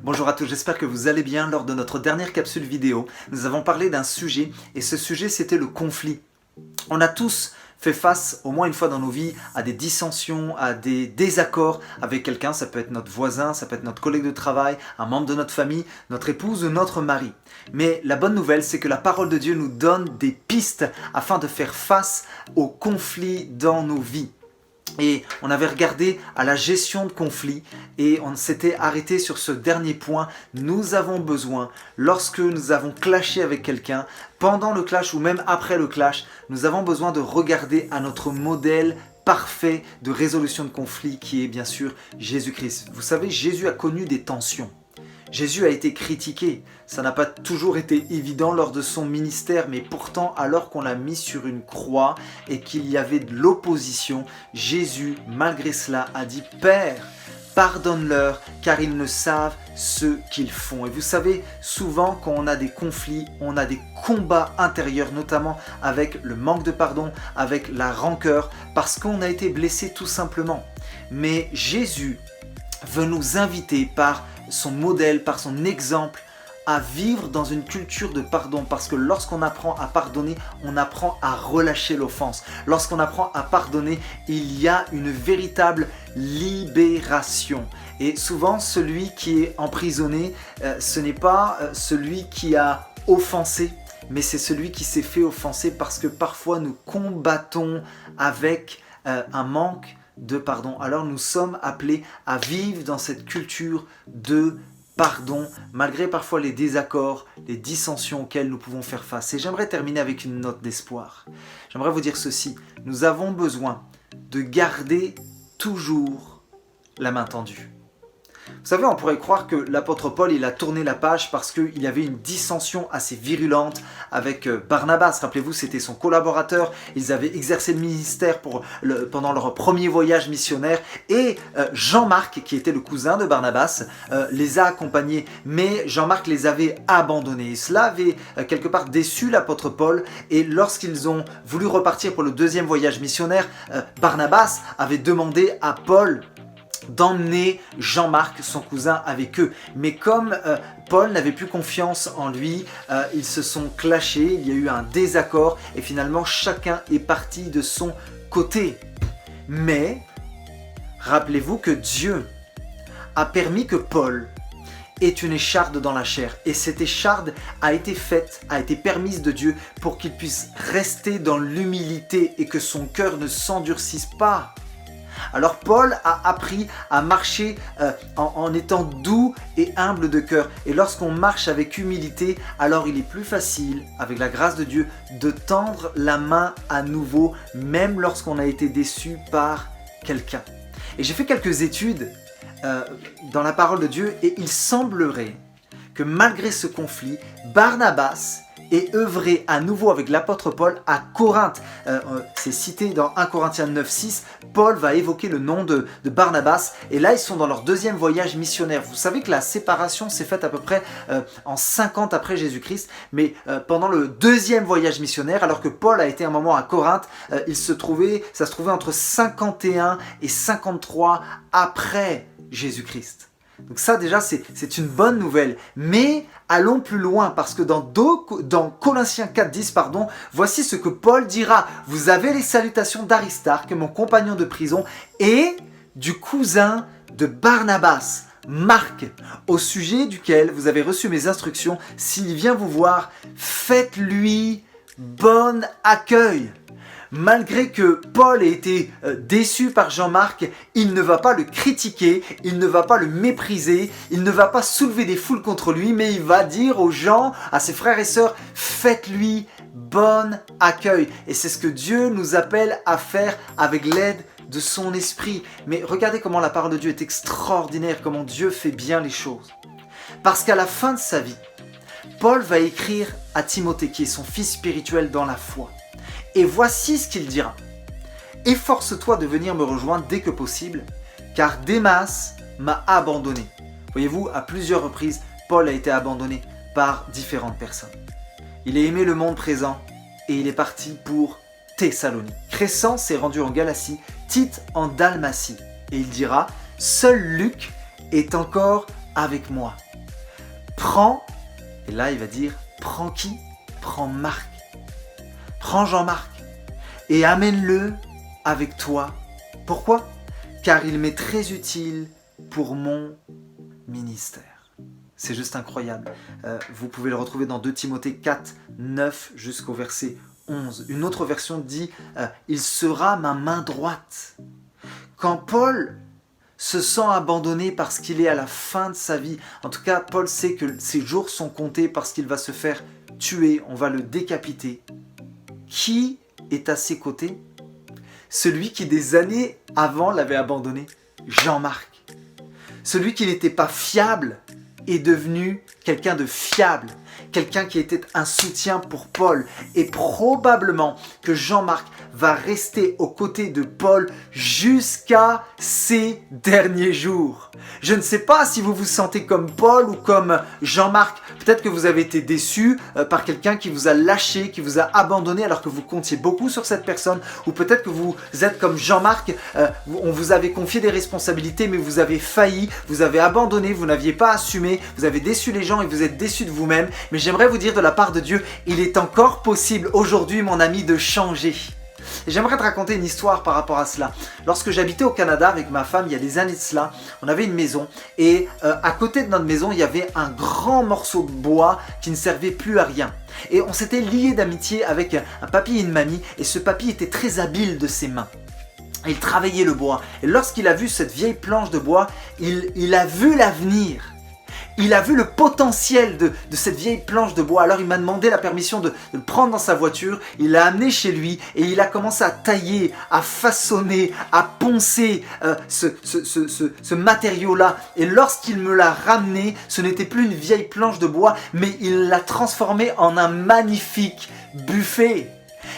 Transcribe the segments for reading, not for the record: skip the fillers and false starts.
Bonjour à tous, j'espère que vous allez bien. Lors de notre dernière capsule vidéo, nous avons parlé d'un sujet et ce sujet c'était le conflit. On a tous fait face au moins une fois dans nos vies à des dissensions, à des désaccords avec quelqu'un. Ça peut être notre voisin, ça peut être notre collègue de travail, un membre de notre famille, notre épouse ou notre mari. Mais la bonne nouvelle, c'est que la parole de Dieu nous donne des pistes afin de faire face aux conflits dans nos vies. Et on avait regardé à la gestion de conflits et on s'était arrêté sur ce dernier point. Nous avons besoin, lorsque nous avons clashé avec quelqu'un, pendant le clash ou même après le clash, nous avons besoin de regarder à notre modèle parfait de résolution de conflits qui est bien sûr Jésus-Christ. Vous savez, Jésus a connu des tensions. Jésus a été critiqué, ça n'a pas toujours été évident lors de son ministère, mais pourtant alors qu'on l'a mis sur une croix et qu'il y avait de l'opposition, Jésus, malgré cela, a dit « Père, pardonne-leur car ils ne savent ce qu'ils font ». Et vous savez, souvent quand on a des conflits, on a des combats intérieurs, notamment avec le manque de pardon, avec la rancœur, parce qu'on a été blessé tout simplement. Mais Jésus veut nous inviter par son modèle, par son exemple, à vivre dans une culture de pardon, parce que lorsqu'on apprend à pardonner, on apprend à relâcher l'offense. Lorsqu'on apprend à pardonner, il y a une véritable libération. Et souvent, celui qui est emprisonné, ce n'est pas celui qui a offensé, mais c'est celui qui s'est fait offenser, parce que parfois nous combattons avec un manque de pardon. Alors nous sommes appelés à vivre dans cette culture de pardon, malgré parfois les désaccords, les dissensions auxquelles nous pouvons faire face. Et j'aimerais terminer avec une note d'espoir. J'aimerais vous dire ceci, nous avons besoin de garder toujours la main tendue. Vous savez, on pourrait croire que l'apôtre Paul, il a tourné la page parce qu'il y avait une dissension assez virulente avec Barnabas. Rappelez-vous, c'était son collaborateur. Ils avaient exercé le ministère pendant leur premier voyage missionnaire. Et Jean-Marc, qui était le cousin de Barnabas, les a accompagnés. Mais Jean-Marc les avait abandonnés. Et cela avait quelque part déçu l'apôtre Paul. Et lorsqu'ils ont voulu repartir pour le deuxième voyage missionnaire, Barnabas avait demandé à Paul d'emmener Jean-Marc, son cousin, avec eux. Mais comme Paul n'avait plus confiance en lui, ils se sont clashés, il y a eu un désaccord et finalement chacun est parti de son côté. Mais rappelez-vous que Dieu a permis que Paul ait une écharde dans la chair. Et cette écharde a été permise de Dieu pour qu'il puisse rester dans l'humilité et que son cœur ne s'endurcisse pas. Alors Paul a appris à marcher en étant doux et humble de cœur. Et lorsqu'on marche avec humilité, alors il est plus facile, avec la grâce de Dieu, de tendre la main à nouveau, même lorsqu'on a été déçu par quelqu'un. Et j'ai fait quelques études dans la parole de Dieu et il semblerait que malgré ce conflit, Barnabas et œuvrer à nouveau avec l'apôtre Paul à Corinthe. C'est cité dans 1 Corinthiens 9,6. Paul va évoquer le nom de Barnabas et là ils sont dans leur deuxième voyage missionnaire. Vous savez que la séparation s'est faite à peu près en 50 après Jésus-Christ, mais pendant le deuxième voyage missionnaire, alors que Paul a été un moment à Corinthe, ça se trouvait entre 51 et 53 après Jésus-Christ. Donc ça déjà c'est une bonne nouvelle, mais allons plus loin parce que dans Colossiens 4,10, voici ce que Paul dira. Vous avez les salutations d'Aristarque, mon compagnon de prison, et du cousin de Barnabas, Marc, au sujet duquel vous avez reçu mes instructions. S'il vient vous voir, faites-lui bon accueil. Malgré que Paul ait été déçu par Jean-Marc, il ne va pas le critiquer, il ne va pas le mépriser, il ne va pas soulever des foules contre lui, mais il va dire aux gens, à ses frères et sœurs, faites-lui bon accueil. Et c'est ce que Dieu nous appelle à faire avec l'aide de son esprit. Mais regardez comment la parole de Dieu est extraordinaire, comment Dieu fait bien les choses. Parce qu'à la fin de sa vie, Paul va écrire à Timothée, qui est son fils spirituel dans la foi. Et voici ce qu'il dira. « Efforce-toi de venir me rejoindre dès que possible, car Démas m'a abandonné. » Voyez-vous, à plusieurs reprises, Paul a été abandonné par différentes personnes. Il a aimé le monde présent et il est parti pour Thessalonique. Crescens s'est rendu en Galatie, Tite en Dalmatie. Et il dira « Seul Luc est encore avec moi. Prends, et là il va dire, prends qui? Prends Marc. Prends Jean-Marc et amène-le avec toi. Pourquoi? Car il m'est très utile pour mon ministère. C'est juste incroyable. Vous pouvez le retrouver dans 2 Timothée 4, 9 jusqu'au verset 11. Une autre version dit « Il sera ma main droite ». Quand Paul se sent abandonné parce qu'il est à la fin de sa vie, en tout cas Paul sait que ses jours sont comptés parce qu'il va se faire tuer, on va le décapiter. Qui est à ses côtés? Celui qui des années avant l'avait abandonné, Jean-Marc. Celui qui n'était pas fiable est devenu quelqu'un de fiable, quelqu'un qui était un soutien pour Paul. Et probablement que Jean-Marc va rester aux côtés de Paul jusqu'à ses derniers jours. Je ne sais pas si vous vous sentez comme Paul ou comme Jean-Marc. Peut-être que vous avez été déçu par quelqu'un qui vous a lâché, qui vous a abandonné alors que vous comptiez beaucoup sur cette personne. Ou peut-être que vous êtes comme Jean-Marc, on vous avait confié des responsabilités mais vous avez failli, vous avez abandonné, vous n'aviez pas assumé, vous avez déçu les gens et vous êtes déçu de vous-même. Mais j'aimerais vous dire de la part de Dieu, il est encore possible aujourd'hui, mon ami, de changer. Et j'aimerais te raconter une histoire par rapport à cela. Lorsque j'habitais au Canada avec ma femme, il y a des années de cela, on avait une maison et à côté de notre maison, il y avait un grand morceau de bois qui ne servait plus à rien. Et on s'était liés d'amitié avec un papy et une mamie et ce papy était très habile de ses mains. Il travaillait le bois et lorsqu'il a vu cette vieille planche de bois, il a vu l'avenir. Il a vu le potentiel de cette vieille planche de bois. Alors il m'a demandé la permission de le prendre dans sa voiture. Il l'a amené chez lui et il a commencé à tailler, à façonner, à poncer ce matériau-là. Et lorsqu'il me l'a ramené, ce n'était plus une vieille planche de bois, mais il l'a transformé en un magnifique buffet.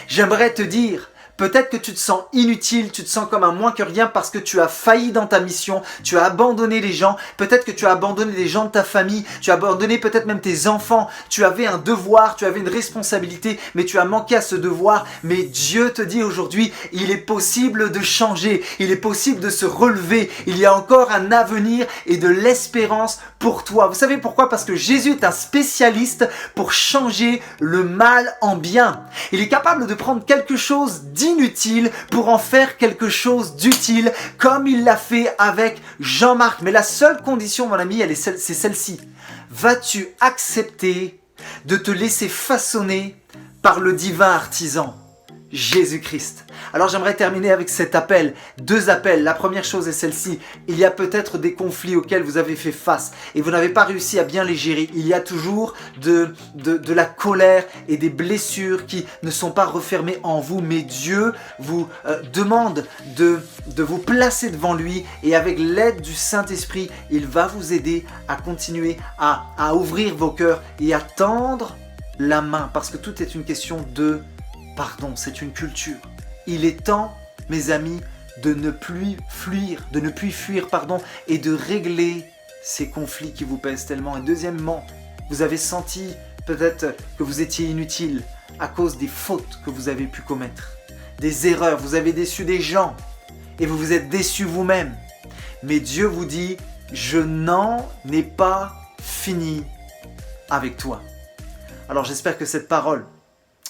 J'aimerais te dire, peut-être que tu te sens inutile, tu te sens comme un moins que rien parce que tu as failli dans ta mission, tu as abandonné les gens, peut-être que tu as abandonné les gens de ta famille, tu as abandonné peut-être même tes enfants, tu avais un devoir, tu avais une responsabilité, mais tu as manqué à ce devoir. Mais Dieu te dit aujourd'hui, il est possible de changer, il est possible de se relever, il y a encore un avenir et de l'espérance pour toi. Vous savez pourquoi? Parce que Jésus est un spécialiste pour changer le mal en bien. Il est capable de prendre quelque chose d'inutile pour en faire quelque chose d'utile, comme il l'a fait avec Jean-Marc. Mais la seule condition, mon ami, c'est celle-ci. Vas-tu accepter de te laisser façonner par le divin artisan, Jésus-Christ? Alors j'aimerais terminer avec cet appel, 2 appels. La première chose est celle-ci. Il y a peut-être des conflits auxquels vous avez fait face et vous n'avez pas réussi à bien les gérer. Il y a toujours de la colère et des blessures qui ne sont pas refermées en vous, mais Dieu vous demande de vous placer devant lui et avec l'aide du Saint-Esprit, il va vous aider à continuer à ouvrir vos cœurs et à tendre la main parce que tout est une question de pardon, c'est une culture. Il est temps, mes amis, de ne plus fuir, et de régler ces conflits qui vous pèsent tellement. Et deuxièmement, vous avez senti peut-être que vous étiez inutile à cause des fautes que vous avez pu commettre, des erreurs, vous avez déçu des gens et vous vous êtes déçu vous-même. Mais Dieu vous dit, je n'en ai pas fini avec toi. Alors j'espère que cette parole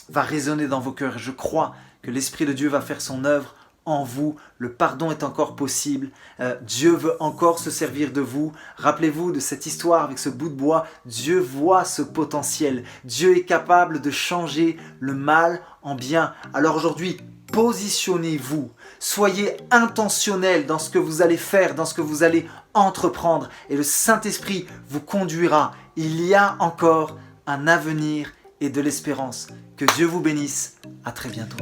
va résonner dans vos cœurs. Je crois que l'Esprit de Dieu va faire son œuvre en vous. Le pardon est encore possible. Dieu veut encore se servir de vous. Rappelez-vous de cette histoire avec ce bout de bois. Dieu voit ce potentiel. Dieu est capable de changer le mal en bien. Alors aujourd'hui, positionnez-vous. Soyez intentionnel dans ce que vous allez faire, dans ce que vous allez entreprendre. Et le Saint-Esprit vous conduira. Il y a encore un avenir et de l'espérance. Que Dieu vous bénisse. À très bientôt.